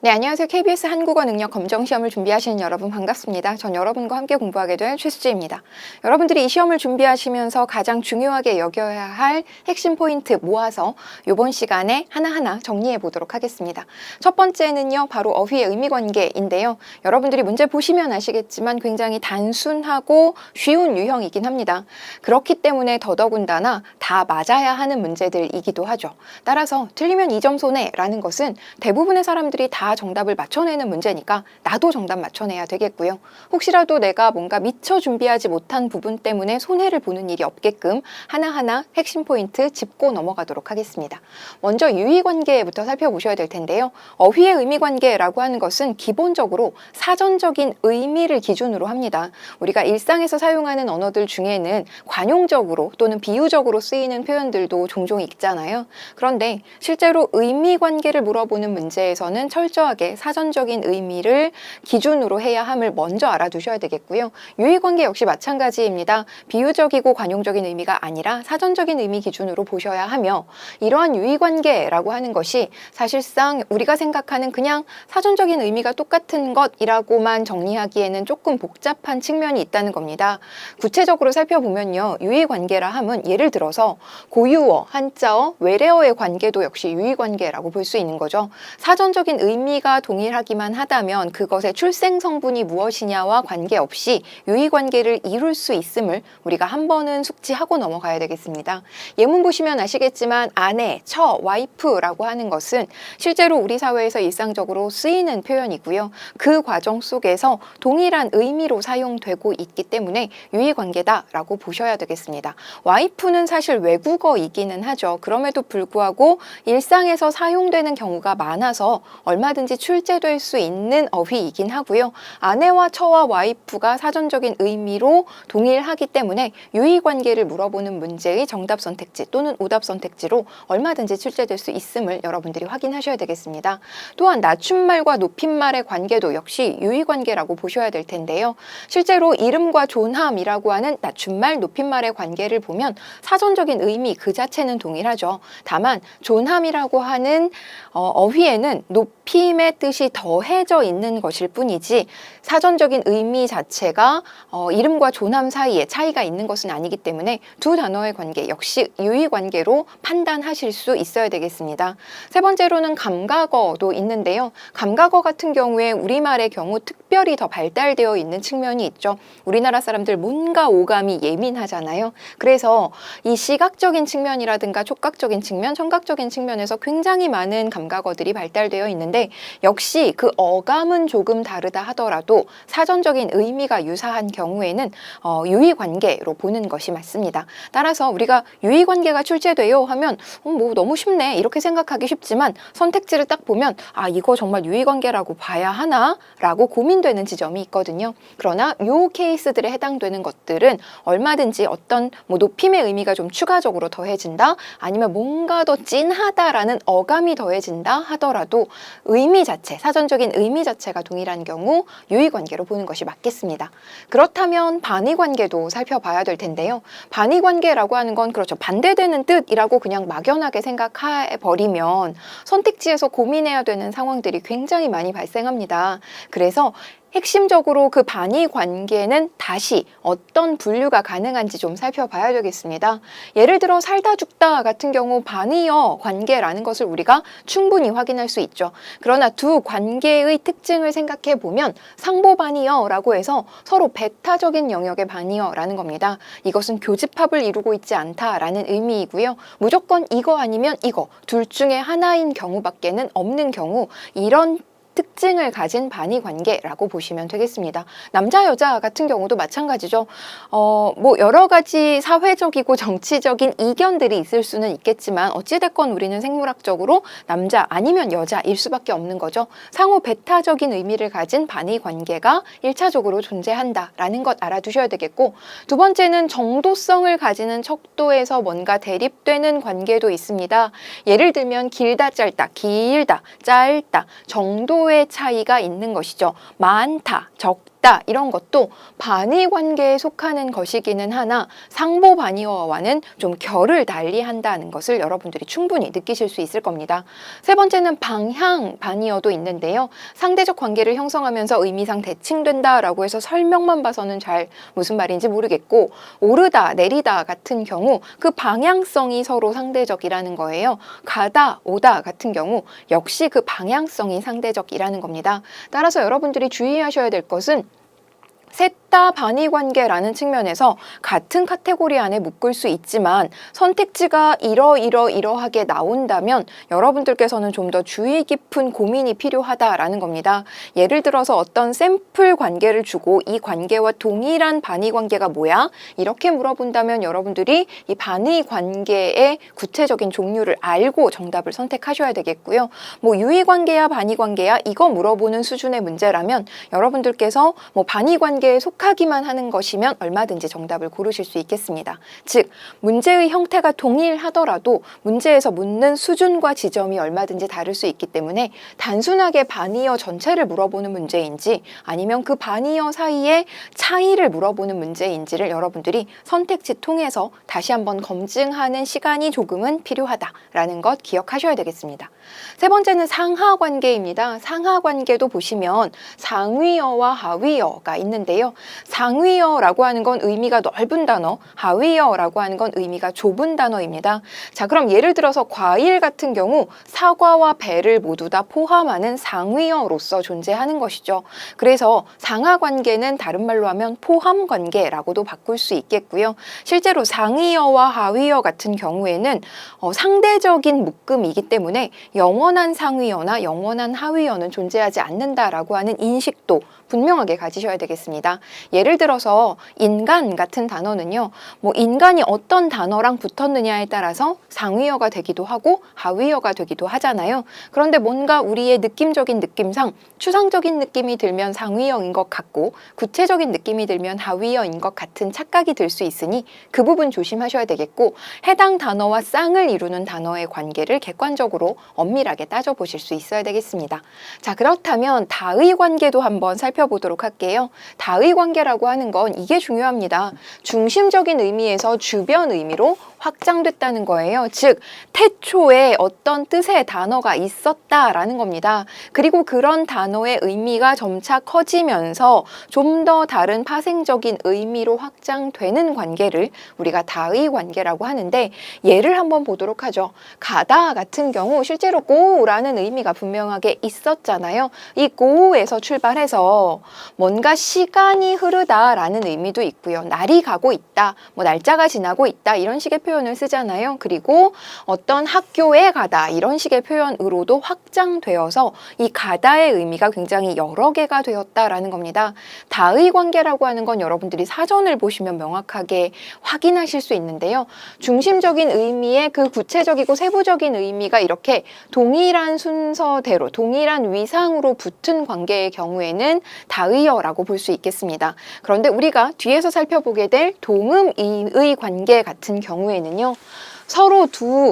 네, 안녕하세요. KBS 한국어 능력 검정 시험을 준비하시는 여러분 반갑습니다. 전 여러분과 함께 공부하게 될 최수지입니다. 여러분들이 이 시험을 준비하시면서 가장 중요하게 여겨야 할 핵심 포인트 모아서 이번 시간에 하나하나 정리해 보도록 하겠습니다. 첫 번째는요, 바로 어휘의 의미관계인데요. 여러분들이 문제 보시면 아시겠지만 굉장히 단순하고 쉬운 유형이긴 합니다. 그렇기 때문에 더더군다나 다 맞아야 하는 문제들이기도 하죠. 따라서 틀리면 2점 손해라는 것은 대부분의 사람들이 다 정답을 맞춰내는 문제니까 나도 정답 맞춰내야 되겠고요. 혹시라도 내가 뭔가 미처 준비하지 못한 부분 때문에 손해를 보는 일이 없게끔 하나하나 핵심 포인트 짚고 넘어가도록 하겠습니다. 먼저 유의관계부터 살펴보셔야 될 텐데요. 어휘의 의미관계라고 하는 것은 기본적으로 사전적인 의미를 기준으로 합니다. 우리가 일상에서 사용하는 언어들 중에는 관용적으로 또는 비유적으로 쓰이는 표현들도 종종 있잖아요. 그런데 실제로 의미관계를 물어보는 문제에서는 철저하게 사전적인 의미를 기준으로 해야 함을 먼저 알아두셔야 되겠고요. 유의관계 역시 마찬가지입니다. 비유적이고 관용적인 의미가 아니라 사전적인 의미 기준으로 보셔야 하며, 이러한 유의관계라고 하는 것이 사실상 우리가 생각하는 그냥 사전적인 의미가 똑같은 것이라고만 정리하기에는 조금 복잡한 측면이 있다는 겁니다. 구체적으로 살펴보면요, 유의관계라 함은 예를 들어서 고유어, 한자어, 외래어의 관계도 역시 유의관계라고 볼 수 있는 거죠. 사전적인 의미가 동일하기만 하다면 그것의 출생 성분이 무엇이냐와 관계없이 유의관계를 이룰 수 있음을 우리가 한 번은 숙지하고 넘어가야 되겠습니다. 예문 보시면 아시겠지만 아내, 처, 와이프라고 하는 것은 실제로 우리 사회에서 일상적으로 쓰이는 표현이고요. 그 과정 속에서 동일한 의미로 사용되고 있기 때문에 유의관계다라고 보셔야 되겠습니다. 와이프는 사실 외국어이기는 하죠. 그럼에도 불구하고 일상에서 사용되는 경우가 많아서 얼마든지 출제될 수 있는 어휘이긴 하고요. 아내와 처와 와이프가 사전적인 의미로 동일하기 때문에 유의관계를 물어보는 문제의 정답 선택지 또는 오답 선택지로 얼마든지 출제될 수 있음을 여러분들이 확인하셔야 되겠습니다. 또한 낮춤말과 높임말의 관계도 역시 유의관계라고 보셔야 될 텐데요. 실제로 이름과 존함이라고 하는 낮춤말, 높임말의 관계를 보면 사전적인 의미 그 자체는 동일하죠. 다만 존함이라고 하는 어휘에는 높임의 뜻이 더해져 있는 것일 뿐이지 사전적인 의미 자체가 이름과 존함 사이에 차이가 있는 것은 아니기 때문에 두 단어의 관계 역시 유의관계로 판단하실 수 있어야 되겠습니다. 세 번째로는 감각어도 있는데요. 감각어 같은 경우에 우리말의 경우 특별히 더 발달되어 있는 측면이 있죠. 우리나라 사람들 뭔가 오감이 예민하잖아요. 그래서 이 시각적인 측면이라든가 촉각적인 측면, 청각적인 측면에서 굉장히 많은 감각어들이 발달되어 있는데 역시 그 어감은 조금 다르다 하더라도 사전적인 의미가 유사한 경우에는 유의관계로 보는 것이 맞습니다. 따라서 우리가 유의관계가 출제돼요 하면 뭐 너무 쉽네 이렇게 생각하기 쉽지만 선택지를 딱 보면 아 이거 정말 유의관계라고 봐야 하나? 라고 고민되는 지점이 있거든요. 그러나 요 케이스들에 해당되는 것들은 얼마든지 어떤 높임의 의미가 좀 추가적으로 더해진다 아니면 뭔가 더 찐하다라는 어감이 더해진다 하더라도 의미 자체, 사전적인 의미 자체가 동일한 경우 유의관계로 보는 것이 맞겠습니다. 그렇다면 반의관계도 살펴봐야 될 텐데요. 반의관계라고 하는 건 그렇죠. 반대되는 뜻이라고 그냥 막연하게 생각해버리면 선택지에서 고민해야 되는 상황들이 굉장히 많이 발생합니다. 그래서 핵심적으로 그 반의 관계는 다시 어떤 분류가 가능한지 좀 살펴봐야 되겠습니다. 예를 들어 살다 죽다 같은 경우 반의어 관계라는 것을 우리가 충분히 확인할 수 있죠. 그러나 두 관계의 특징을 생각해 보면 상보반의어라고 해서 서로 배타적인 영역의 반의어라는 겁니다. 이것은 교집합을 이루고 있지 않다라는 의미이고요. 무조건 이거 아니면 이거 둘 중에 하나인 경우밖에는 없는 경우 이런 특징을 가진 반의관계라고 보시면 되겠습니다. 남자 여자 같은 경우도 마찬가지죠. 뭐 여러 가지 사회적이고 정치적인 이견들이 있을 수는 있겠지만 어찌됐건 우리는 생물학적으로 남자 아니면 여자일 수밖에 없는 거죠. 상호 배타적인 의미를 가진 반의관계가 1차적으로 존재한다라는 것 알아두셔야 되겠고, 두 번째는 정도성을 가지는 척도에서 뭔가 대립되는 관계도 있습니다. 예를 들면 길다 짧다, 길다 짧다 정도 의 차이가 있는 것이죠. 많다, 적다 있다 이런 것도 반의 관계에 속하는 것이기는 하나 상보 반의어와는 좀 결을 달리한다는 것을 여러분들이 충분히 느끼실 수 있을 겁니다. 세 번째는 방향 반의어도 있는데요. 상대적 관계를 형성하면서 의미상 대칭된다라고 해서 설명만 봐서는 잘 무슨 말인지 모르겠고 오르다 내리다 같은 경우 그 방향성이 서로 상대적이라는 거예요. 가다 오다 같은 경우 역시 그 방향성이 상대적이라는 겁니다. 따라서 여러분들이 주의하셔야 될 것은 셋 다 반의 관계라는 측면에서 같은 카테고리 안에 묶을 수 있지만 선택지가 이러하게 나온다면 여러분들께서는 좀 더 주의 깊은 고민이 필요하다라는 겁니다. 예를 들어서 어떤 샘플 관계를 주고 이 관계와 동일한 반의 관계가 뭐야? 이렇게 물어본다면 여러분들이 이 반의 관계의 구체적인 종류를 알고 정답을 선택하셔야 되겠고요. 뭐 유의 관계야 반의 관계야 이거 물어보는 수준의 문제라면 여러분들께서 뭐 반의 관계에 속하기만 하는 것이면 얼마든지 정답을 고르실 수 있겠습니다. 즉 문제의 형태가 동일하더라도 문제에서 묻는 수준과 지점이 얼마든지 다를 수 있기 때문에 단순하게 반의어 전체를 물어보는 문제인지 아니면 그 반의어 사이의 차이를 물어보는 문제인지를 여러분들이 선택지 통해서 다시 한번 검증하는 시간이 조금은 필요하다라는 것 기억하셔야 되겠습니다. 세 번째는 상하 관계입니다. 상하 관계도 보시면 상위어와 하위어가 있는데요. 상위어라고 하는 건 의미가 넓은 단어, 하위어라고 하는 건 의미가 좁은 단어입니다. 자, 그럼 예를 들어서 과일 같은 경우 사과와 배를 모두 다 포함하는 상위어로서 존재하는 것이죠. 그래서 상하 관계는 다른 말로 하면 포함 관계라고도 바꿀 수 있겠고요. 실제로 상위어와 하위어 같은 경우에는 상대적인 묶음이기 때문에 영원한 상위어나 영원한 하위어는 존재하지 않는다라고 하는 인식도 분명하게 가지셔야 되겠습니다. 예를 들어서 인간 같은 단어는요. 뭐 인간이 어떤 단어랑 붙었느냐에 따라서 상위어가 되기도 하고 하위어가 되기도 하잖아요. 그런데 뭔가 우리의 느낌적인 느낌상 추상적인 느낌이 들면 상위어인 것 같고 구체적인 느낌이 들면 하위어인 것 같은 착각이 들 수 있으니 그 부분 조심하셔야 되겠고 해당 단어와 쌍을 이루는 단어의 관계를 객관적으로 엄밀하게 따져보실 수 있어야 되겠습니다. 자, 그렇다면 다의 관계도 한번 살펴보도록 할게요. 다의 관계라고 하는 건 이게 중요합니다. 중심적인 의미에서 주변 의미로 확장됐다는 거예요. 즉 태초에 어떤 뜻의 단어가 있었다라는 겁니다. 그리고 그런 단어의 의미가 점차 커지면서 좀 더 다른 파생적인 의미로 확장되는 관계를 우리가 다의 관계라고 하는데 예를 한번 보도록 하죠. 가다 같은 경우 실제로 go라는 의미가 분명하게 있었잖아요. 이 go에서 출발해서 뭔가 시간이 흐르다라는 의미도 있고요. 날이 가고 있다, 뭐 날짜가 지나고 있다 이런 식의 표현을 쓰잖아요. 그리고 어떤 학교에 가다 이런 식의 표현으로도 확장되어서 이 가다의 의미가 굉장히 여러 개가 되었다라는 겁니다. 다의 관계라고 하는 건 여러분들이 사전을 보시면 명확하게 확인하실 수 있는데요. 중심적인 의미의 그 구체적이고 세부적인 의미가 이렇게 동일한 순서대로 동일한 위상으로 붙은 관계의 경우에는 다의어라고 볼 수 있겠습니다. 그런데 우리가 뒤에서 살펴보게 될 동음이의 관계 같은 경우에는요. 서로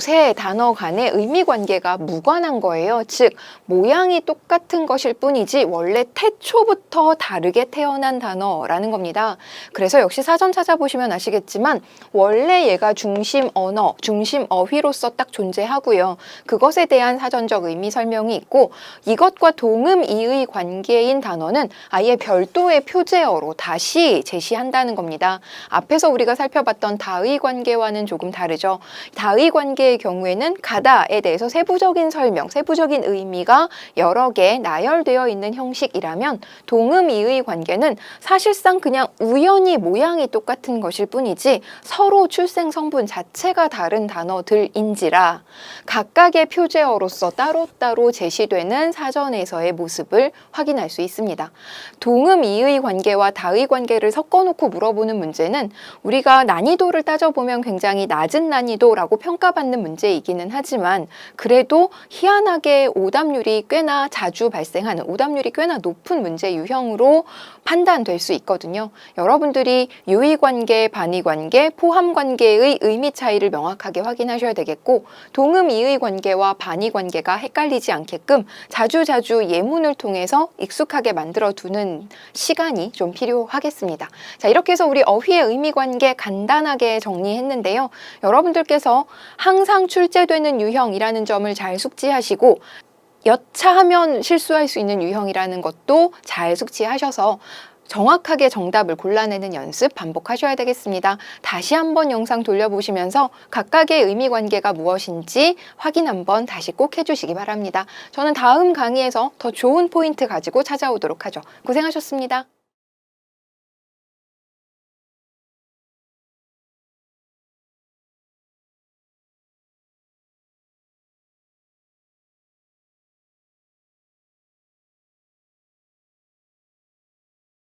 세 단어 간의 의미 관계가 무관한 거예요. 즉 모양이 똑같은 것일 뿐이지 원래 태초부터 다르게 태어난 단어라는 겁니다. 그래서 역시 사전 찾아보시면 아시겠지만 원래 얘가 중심 언어, 중심 어휘로서 딱 존재하고요. 그것에 대한 사전적 의미 설명이 있고 이것과 동음이의 관계인 단어는 아예 별도의 표제어로 다시 제시한다는 겁니다. 앞에서 우리가 살펴봤던 다의 관계와는 조금 다르죠. 다의 관계의 경우에는 가다에 대해서 세부적인 설명, 세부적인 의미가 여러 개 나열되어 있는 형식이라면 동음이의 관계는 사실상 그냥 우연히 모양이 똑같은 것일 뿐이지 서로 출생 성분 자체가 다른 단어들인지라 각각의 표제어로서 따로따로 제시되는 사전에서의 모습을 확인할 수 있습니다. 동음이의 관계와 다의 관계를 섞어놓고 물어보는 문제는 우리가 난이도를 따져보면 굉장히 낮은 난이도 정도라고 평가받는 문제이기는 하지만 그래도 희한하게 오답률이 꽤나 자주 발생하는, 오답률이 꽤나 높은 문제 유형으로 판단될 수 있거든요. 여러분들이 유의관계, 반의관계, 포함관계의 의미 차이를 명확하게 확인하셔야 되겠고, 동음 이의관계와 반의관계가 헷갈리지 않게끔 자주자주 예문을 통해서 익숙하게 만들어 두는 시간이 좀 필요하겠습니다. 자, 이렇게 해서 우리 어휘의 의미관계 간단하게 정리했는데요. 여러분들께서 항상 출제되는 유형이라는 점을 잘 숙지하시고, 여차하면 실수할 수 있는 유형이라는 것도 잘 숙지하셔서 정확하게 정답을 골라내는 연습 반복하셔야 되겠습니다. 다시 한번 영상 돌려보시면서 각각의 의미 관계가 무엇인지 확인 한번 다시 꼭 해주시기 바랍니다. 저는 다음 강의에서 더 좋은 포인트 가지고 찾아오도록 하죠. 고생하셨습니다.